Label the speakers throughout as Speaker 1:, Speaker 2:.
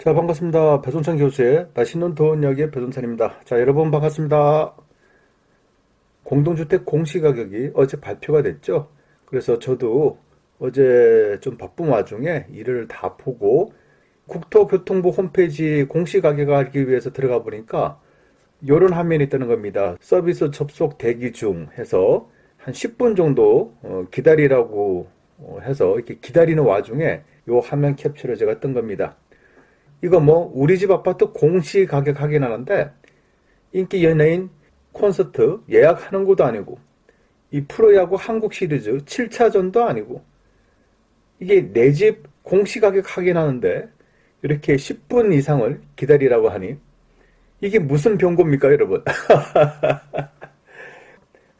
Speaker 1: 자, 반갑습니다. 배송찬 교수의 맛있는 돈 이야기의 배송찬입니다. 자, 여러분 반갑습니다. 공동주택 공시가격이 어제 발표가 됐죠. 그래서 저도 어제 좀 바쁜 와중에 일을 다 보고 국토교통부 홈페이지 공시가격 알기 위해서 들어가 보니까 이런 화면이 뜨는 겁니다. 서비스 접속 대기 중 해서 한 10분 정도 기다리라고 해서 이렇게 기다리는 와중에 이 화면 캡처를 제가 뜬 겁니다. 이거 뭐 우리 집 아파트 공시 가격 확인하는데 인기 연예인 콘서트 예약하는 것도 아니고 이 프로야구 한국 시리즈 7차전도 아니고 이게 내 집 공시 가격 확인하는데 이렇게 10분 이상을 기다리라고 하니 이게 무슨 병고입니까, 여러분?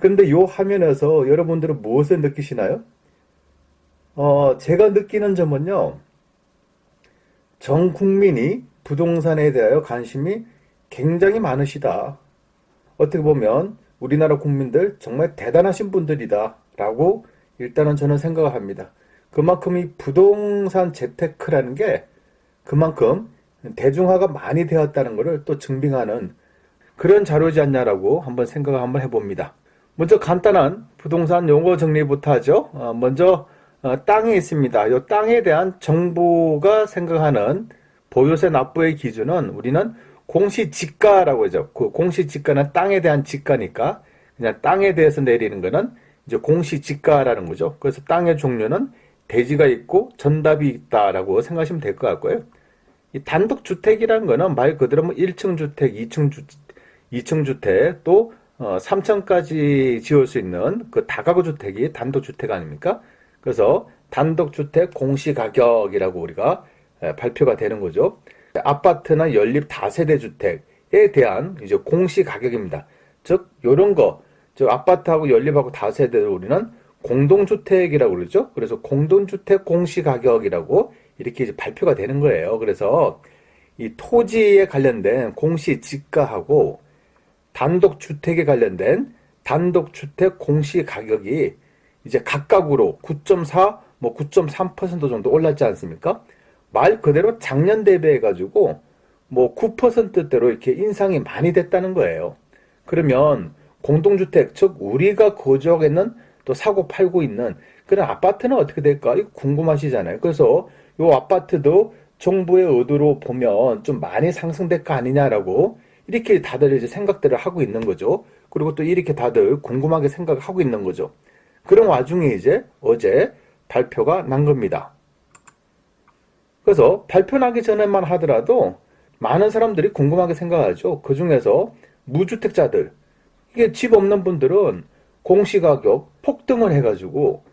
Speaker 1: 근데 이 화면에서 여러분들은 무엇을 느끼시나요? 제가 느끼는 점은요. 전 국민이 부동산에 대하여 관심이 굉장히 많으시다. 어떻게 보면 우리나라 국민들 정말 대단하신 분들이다 라고 일단은 저는 생각을 합니다. 그만큼 이 부동산 재테크라는 게 그만큼 대중화가 많이 되었다는 것을 또 증빙하는 그런 자료지 않냐라고 한번 생각을 한번 해봅니다. 먼저 간단한 부동산 용어 정리부터 하죠. 먼저 땅이 있습니다. 이 땅에 대한 정부가 생각하는 보유세 납부의 기준은 우리는 공시지가라고 하죠. 그 공시지가는 땅에 대한 지가니까 그냥 땅에 대해서 내리는 거는 이제 공시지가라는 거죠. 그래서 땅의 종류는 대지가 있고 전답이 있다라고 생각하시면 될 것 같고요. 이 단독주택이라는 거는 말 그대로 뭐 1층 주택, 2층 주택 또 3층까지 지을 수 있는 그 다가구 주택이 단독주택 아닙니까? 그래서 단독주택 공시가격이라고 우리가 발표가 되는 거죠. 아파트나 연립 다세대 주택에 대한 이제 공시가격입니다. 즉 요런 거, 즉 아파트하고 연립하고 다세대를 우리는 공동주택이라고 그러죠. 그래서 공동주택 공시가격이라고 이렇게 이제 발표가 되는 거예요. 그래서 이 토지에 관련된 공시지가하고 단독주택에 관련된 단독주택 공시가격이 이제 각각으로 9.4, 뭐 9.3% 정도 올랐지 않습니까? 말 그대로 작년 대비해가지고 뭐 9%대로 이렇게 인상이 많이 됐다는 거예요. 그러면 공동주택, 즉 우리가 거주하고 있는 또 사고 팔고 있는 그런 아파트는 어떻게 될까? 이거 궁금하시잖아요. 그래서 이 아파트도 정부의 의도로 보면 좀 많이 상승될 거 아니냐라고 이렇게 다들 이제 생각들을 하고 있는 거죠. 그리고 또 이렇게 다들 궁금하게 생각을 하고 있는 거죠. 그런 와중에 이제 어제 발표가 난 겁니다. 그래서 발표 나기 전에만 하더라도 많은 사람들이 궁금하게 생각하죠. 그 중에서 무주택자들, 이게 집 없는 분들은 공시가격 폭등을 해가지고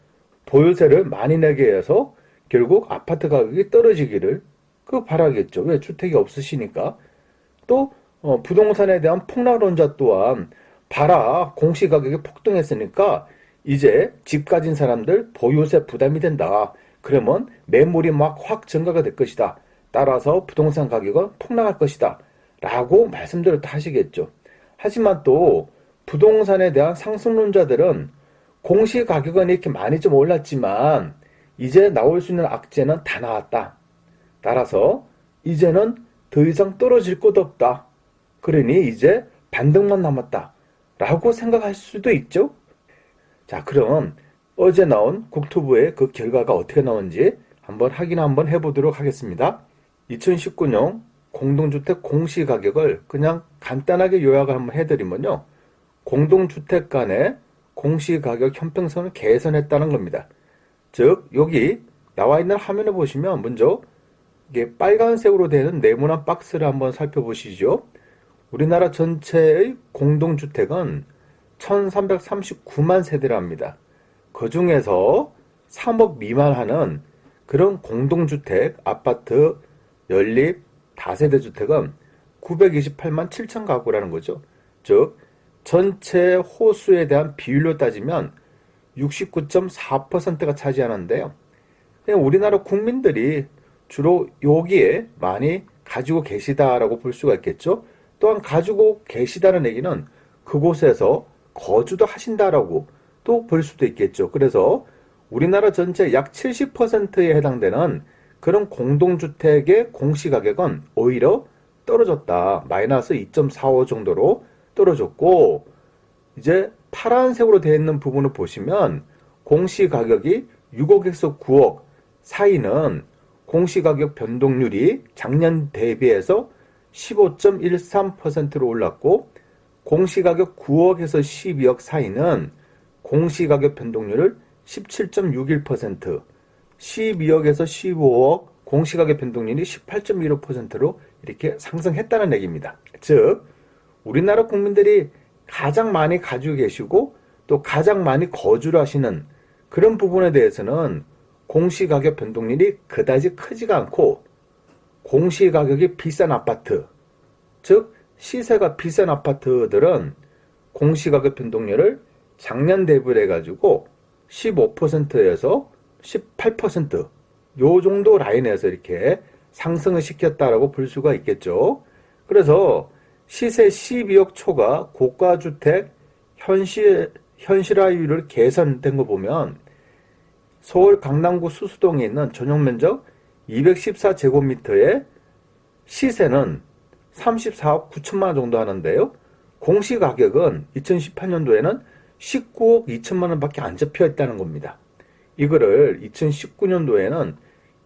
Speaker 1: 보유세를 많이 내게 해서 결국 아파트 가격이 떨어지기를 그 바라겠죠. 왜? 주택이 없으시니까. 또 부동산에 대한 폭락론자 또한 봐라, 공시가격이 폭등했으니까 이제 집 가진 사람들 보유세 부담이 된다. 그러면 매물이 막 확 증가가 될 것이다. 따라서 부동산 가격은 폭락할 것이다. 라고 말씀들을 하시겠죠. 하지만 또 부동산에 대한 상승론자들은 공시가격은 이렇게 많이 좀 올랐지만 이제 나올 수 있는 악재는 다 나왔다. 따라서 이제는 더 이상 떨어질 것도 없다. 그러니 이제 반등만 남았다. 라고 생각할 수도 있죠. 자, 그럼 어제 나온 국토부의 그 결과가 어떻게 나온지 한번 확인 한번 해보도록 하겠습니다. 2019년 공동주택 공시가격을 그냥 간단하게 요약을 한번 해드리면요. 공동주택 간의 공시가격 형평성을 개선했다는 겁니다. 즉 여기 나와 있는 화면을 보시면 먼저 이게 빨간색으로 되는 네모난 박스를 한번 살펴보시죠. 우리나라 전체의 공동주택은 1339만 세대랍니다. 그 중에서 3억 미만 하는 그런 공동주택, 아파트, 연립, 다세대 주택은 928만 7천 가구라는 거죠. 즉 전체 호수에 대한 비율로 따지면 69.4%가 차지하는데요. 그냥 우리나라 국민들이 주로 여기에 많이 가지고 계시다라고 볼 수가 있겠죠. 또한 가지고 계시다는 얘기는 그곳에서 거주도 하신다라고 또 볼 수도 있겠죠. 그래서 우리나라 전체 약 70%에 해당되는 그런 공동주택의 공시가격은 오히려 떨어졌다. 마이너스 2.45 정도로 떨어졌고, 이제 파란색으로 되어 있는 부분을 보시면 공시가격이 6억에서 9억 사이는 공시가격 변동률이 작년 대비해서 15.13%로 올랐고, 공시가격 9억에서 12억 사이는 공시가격 변동률을 17.61%, 12억에서 15억 공시가격 변동률이 18.15%로 이렇게 상승했다는 얘기입니다. 즉, 우리나라 국민들이 가장 많이 가지고 계시고 또 가장 많이 거주를 하시는 그런 부분에 대해서는 공시가격 변동률이 그다지 크지가 않고, 공시가격이 비싼 아파트, 즉 시세가 비싼 아파트들은 공시가격 변동률을 작년 대비를 해가지고 15%에서 18% 요 정도 라인에서 이렇게 상승을 시켰다라고 볼 수가 있겠죠. 그래서 시세 12억 초과 고가주택 현실화율을 개선된 거 보면 서울 강남구 수수동에 있는 전용 면적 214제곱미터의 시세는 34억 9천만 원 정도 하는데요. 공시가격은 2018년도에는 19억 2천만 원밖에 안 잡혀 있다는 겁니다. 이거를 2019년도에는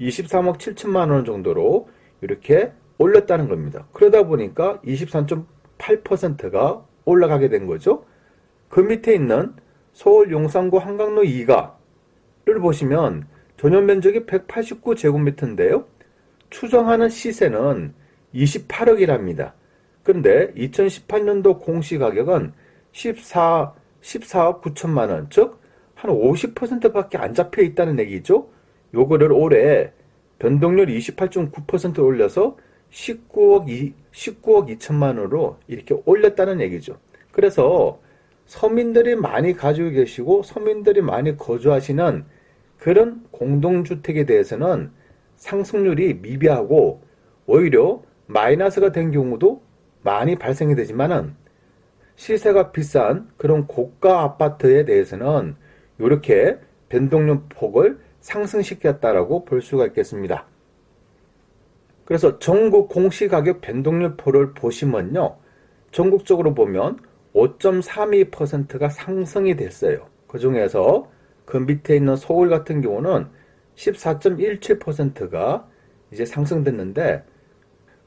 Speaker 1: 23억 7천만 원 정도로 이렇게 올렸다는 겁니다. 그러다 보니까 23.8%가 올라가게 된 거죠. 그 밑에 있는 서울 용산구 한강로 2가를 보시면 전용 면적이 189제곱미터인데요. 추정하는 시세는 28억이랍니다. 그런데 2018년도 공시가격은 14억 9천만 원, 즉 한 50%밖에 안 잡혀 있다는 얘기죠. 요거를 올해 변동률 28.9% 올려서 19억 2천만 원으로 이렇게 올렸다는 얘기죠. 그래서 서민들이 많이 가지고 계시고 서민들이 많이 거주하시는 그런 공동주택에 대해서는 상승률이 미비하고 오히려 마이너스가 된 경우도 많이 발생이 되지만은, 시세가 비싼 그런 고가 아파트에 대해서는 이렇게 변동률 폭을 상승시켰다라고 볼 수가 있겠습니다. 그래서 전국 공시가격 변동률표를 보시면요, 전국적으로 보면 5.32%가 상승이 됐어요. 그 중에서 그 밑에 있는 서울 같은 경우는 14.17%가 이제 상승됐는데,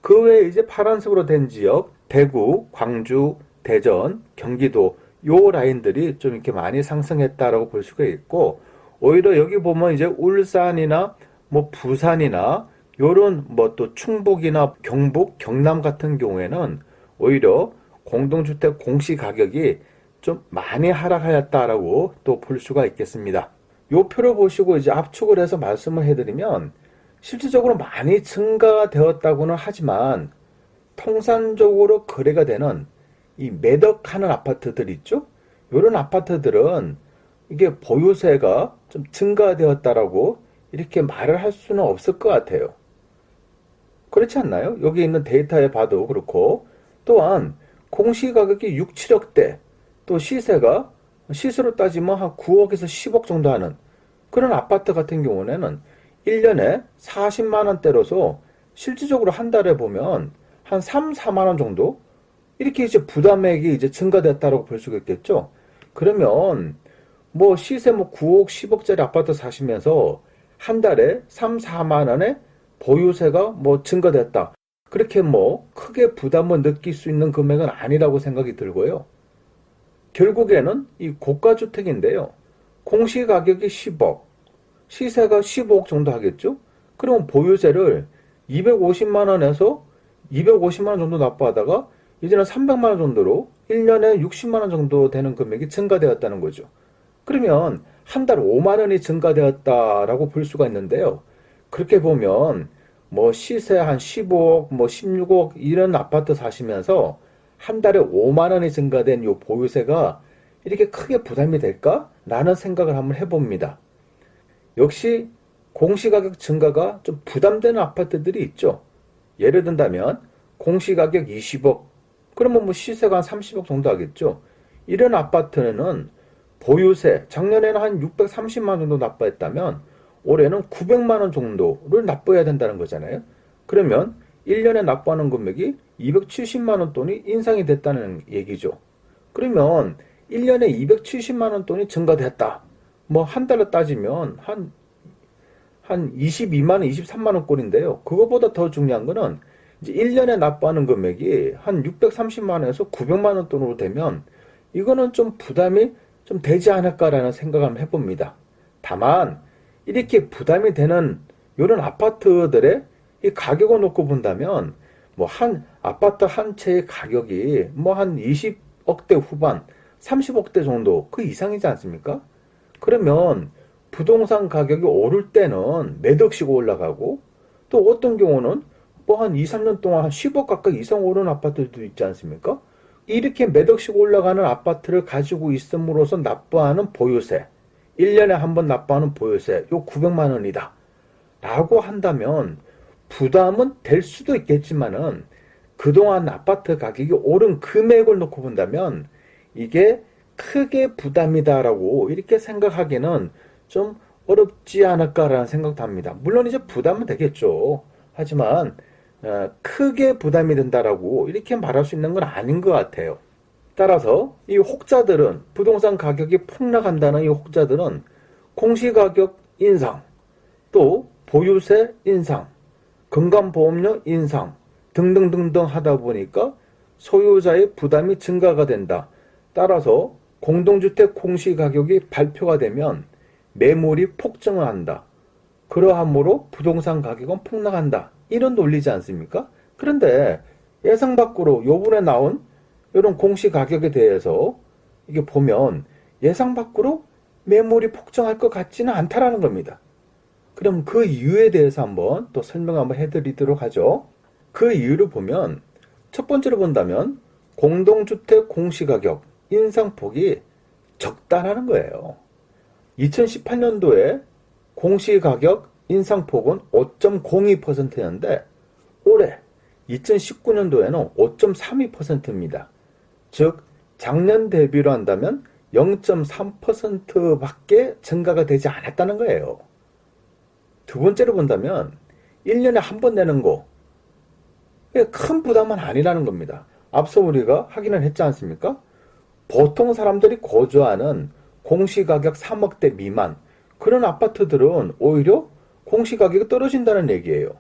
Speaker 1: 그 외에 이제 파란색으로 된 지역, 대구, 광주, 대전, 경기도 요 라인들이 좀 이렇게 많이 상승했다라고 볼 수가 있고, 오히려 여기 보면 이제 울산이나 뭐 부산이나 요런 뭐 또 충북이나 경북, 경남 같은 경우에는 오히려 공동주택 공시가격이 좀 많이 하락하였다라고 또 볼 수가 있겠습니다. 요 표를 보시고 이제 압축을 해서 말씀을 해드리면, 실질적으로 많이 증가되었다고는 하지만 통산적으로 거래가 되는 이 매덕하는 아파트들 있죠? 이런 아파트들은 이게 보유세가 좀 증가되었다라고 이렇게 말을 할 수는 없을 것 같아요. 그렇지 않나요? 여기 있는 데이터에 봐도 그렇고, 또한 공시가격이 6, 7억대, 또 시세가 시세로 따지면 한 9억에서 10억 정도 하는 그런 아파트 같은 경우에는 1년에 40만 원대로서 실질적으로 한 달에 보면 한 3, 4만 원 정도 이렇게 이제 부담액이 이제 증가됐다고 볼 수가 있겠죠. 그러면 뭐 시세 뭐 9억, 10억짜리 아파트 사시면서 한 달에 3, 4만 원의 보유세가 뭐 증가됐다, 그렇게 뭐 크게 부담을 느낄 수 있는 금액은 아니라고 생각이 들고요. 결국에는 이 고가주택인데요, 공시가격이 10억, 시세가 15억 정도 하겠죠. 그러면 보유세를 250만 원에서 250만 원 정도 납부하다가 이제는 300만 원 정도로 1년에 60만 원 정도 되는 금액이 증가되었다는 거죠. 그러면 한 달 5만 원이 증가되었다라고 볼 수가 있는데요. 그렇게 보면 뭐 시세 한 15억, 뭐 16억 이런 아파트 사시면서 한 달에 5만 원이 증가된 이 보유세가 이렇게 크게 부담이 될까? 라는 생각을 한번 해봅니다. 역시 공시가격 증가가 좀 부담되는 아파트들이 있죠. 예를 든다면 공시가격 20억, 그러면 뭐 시세가 한 30억 정도 하겠죠. 이런 아파트는 보유세, 작년에는 한 630만 원 정도 납부했다면 올해는 900만 원 정도를 납부해야 된다는 거잖아요. 그러면 1년에 납부하는 금액이 270만 원 돈이 인상이 됐다는 얘기죠. 그러면 1년에 270만 원 돈이 증가됐다. 뭐 한 달로 따지면 한 22만 원, 23만 원 꼴인데요. 그거보다 더 중요한 거는 이제 1년에 납부하는 금액이 한 630만 원에서 900만 원 돈으로 되면 이거는 좀 부담이 좀 되지 않을까라는 생각을 한번 해봅니다. 다만 이렇게 부담이 되는 이런 아파트들의 이 가격을 놓고 본다면 뭐 한 아파트 한 채의 가격이 뭐 한 20억대 후반, 30억대 정도 그 이상이지 않습니까? 그러면 부동산 가격이 오를 때는 몇 억씩 올라가고 또 어떤 경우는 뭐 한 2, 3년 동안 한 10억 가까이 이상 오른 아파트도 있지 않습니까? 이렇게 몇 억씩 올라가는 아파트를 가지고 있음으로써 납부하는 보유세, 1년에 한 번 납부하는 보유세, 요 900만 원이다. 라고 한다면 부담은 될 수도 있겠지만은 그동안 아파트 가격이 오른 금액을 놓고 본다면 이게 크게 부담이다라고 이렇게 생각하기는 좀 어렵지 않을까라는 생각도 합니다. 물론 이제 부담은 되겠죠. 하지만 크게 부담이 된다라고 이렇게 말할 수 있는 건 아닌 것 같아요. 따라서 이 혹자들은 부동산 가격이 폭락한다는 이 혹자들은 공시가격 인상, 또 보유세 인상, 건강보험료 인상 등등등등 하다 보니까 소유자의 부담이 증가가 된다. 따라서 공동주택 공시가격이 발표가 되면 매물이 폭증을 한다. 그러함으로 부동산 가격은 폭락한다. 이런 논리지 않습니까? 그런데 예상 밖으로 요번에 나온 이런 공시가격에 대해서 이게 보면 예상 밖으로 매물이 폭증할 것 같지는 않다라는 겁니다. 그럼 그 이유에 대해서 한번 또 설명 한번 해드리도록 하죠. 그 이유를 보면 첫 번째로 본다면 공동주택 공시가격 인상폭이 적다라는 거예요. 2018년도에 공시가격 인상폭은 5.02%였는데 올해 2019년도에는 5.32%입니다. 즉 작년 대비로 한다면 0.3%밖에 증가가 되지 않았다는 거예요. 두 번째로 본다면 1년에 한 번 내는 거 큰 부담은 아니라는 겁니다. 앞서 우리가 확인을 했지 않습니까? 보통 사람들이 거주하는 공시가격 3억대 미만 그런 아파트들은 오히려 공시가격이 떨어진다는 얘기예요.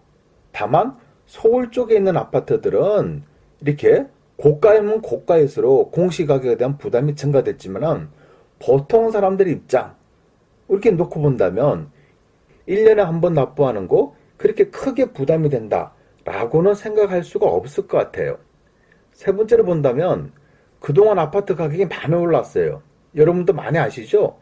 Speaker 1: 다만 서울 쪽에 있는 아파트들은 이렇게 고가이면 고가일수록 공시가격에 대한 부담이 증가됐지만 보통 사람들의 입장 이렇게 놓고 본다면 1년에 한 번 납부하는 거 그렇게 크게 부담이 된다 라고는 생각할 수가 없을 것 같아요. 세 번째로 본다면 그동안 아파트 가격이 많이 올랐어요. 여러분도 많이 아시죠?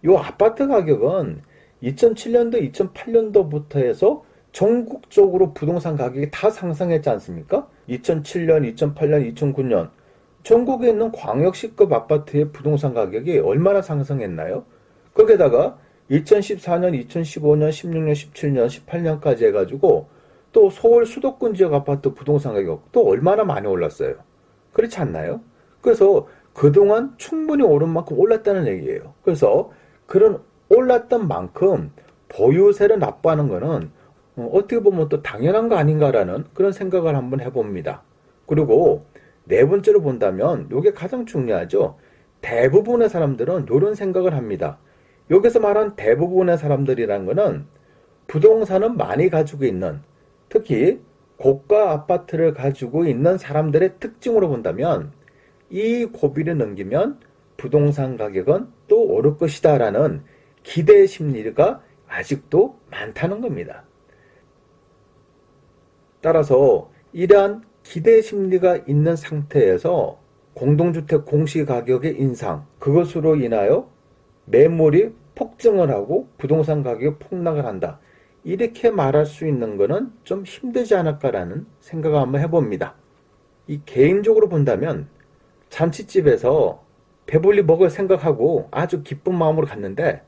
Speaker 1: 이 아파트 가격은 2007년도, 2008년도부터 해서 전국적으로 부동산 가격이 다 상승했지 않습니까? 2007년, 2008년, 2009년 전국에 있는 광역시급 아파트의 부동산 가격이 얼마나 상승했나요? 거기에다가 2014년, 2015년, 16년, 17년, 18년까지 해가지고 또 서울 수도권 지역 아파트 부동산 가격 또 얼마나 많이 올랐어요. 그렇지 않나요? 그래서 그동안 충분히 오른 만큼 올랐다는 얘기예요. 그래서 그런 올랐던 만큼 보유세를 납부하는 거는 어떻게 보면 또 당연한 거 아닌가라는 그런 생각을 한번 해봅니다. 그리고 네 번째로 본다면 이게 가장 중요하죠. 대부분의 사람들은 이런 생각을 합니다. 여기서 말한 대부분의 사람들이라는 거는 부동산은 많이 가지고 있는 특히 고가 아파트를 가지고 있는 사람들의 특징으로 본다면 이 고비를 넘기면 부동산 가격은 또 오를 것이다 라는 기대 심리가 아직도 많다는 겁니다. 따라서 이러한 기대 심리가 있는 상태에서 공동주택 공시가격의 인상 그것으로 인하여 매물이 폭증을 하고 부동산 가격이 폭락을 한다. 이렇게 말할 수 있는 것은 좀 힘들지 않을까라는 생각을 한번 해봅니다. 이 개인적으로 본다면 잔치집에서 배불리 먹을 생각하고 아주 기쁜 마음으로 갔는데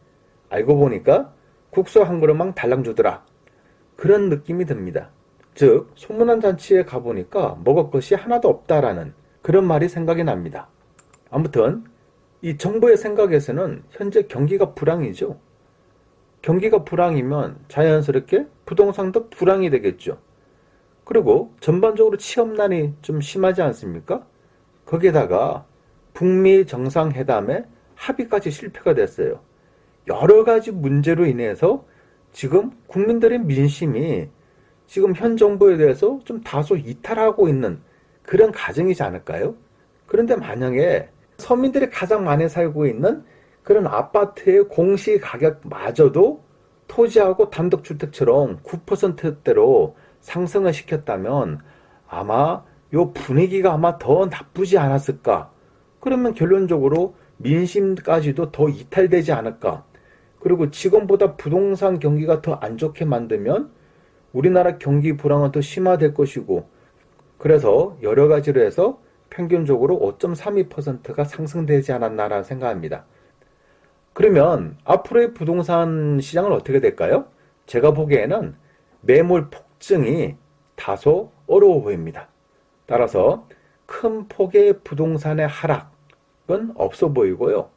Speaker 1: 알고 보니까 국수 한 그릇만 달랑 주더라. 그런 느낌이 듭니다. 즉 소문난 잔치에 가보니까 먹을 것이 하나도 없다라는 그런 말이 생각이 납니다. 아무튼 이 정부의 생각에서는 현재 경기가 불황이죠. 경기가 불황이면 자연스럽게 부동산도 불황이 되겠죠. 그리고 전반적으로 취업난이 좀 심하지 않습니까? 거기에다가 북미 정상회담에 합의까지 실패가 됐어요. 여러 가지 문제로 인해서 지금 국민들의 민심이 지금 현 정부에 대해서 좀 다소 이탈하고 있는 그런 가정이지 않을까요? 그런데 만약에 서민들이 가장 많이 살고 있는 그런 아파트의 공시 가격마저도 토지하고 단독주택처럼 9%대로 상승을 시켰다면 아마 요 분위기가 아마 더 나쁘지 않았을까? 그러면 결론적으로 민심까지도 더 이탈되지 않을까? 그리고 지금보다 부동산 경기가 더 안 좋게 만들면 우리나라 경기 불황은 더 심화될 것이고, 그래서 여러 가지로 해서 평균적으로 5.32%가 상승되지 않았나라는 생각합니다. 그러면 앞으로의 부동산 시장은 어떻게 될까요? 제가 보기에는 매물 폭증이 다소 어려워 보입니다. 따라서 큰 폭의 부동산의 하락은 없어 보이고요.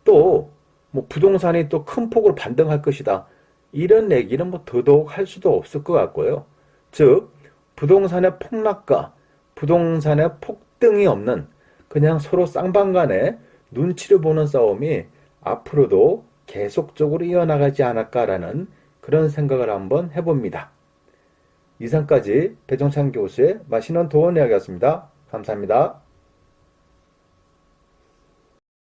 Speaker 1: 또 뭐 부동산이 또 큰 폭으로 반등할 것이다, 이런 얘기는 뭐 더더욱 할 수도 없을 것 같고요. 즉 부동산의 폭락과 부동산의 폭등이 없는 그냥 서로 쌍방간에 눈치를 보는 싸움이 앞으로도 계속적으로 이어나가지 않을까라는 그런 생각을 한번 해봅니다. 이상까지 배종찬 교수의 맛있는 도원 이야기였습니다. 감사합니다.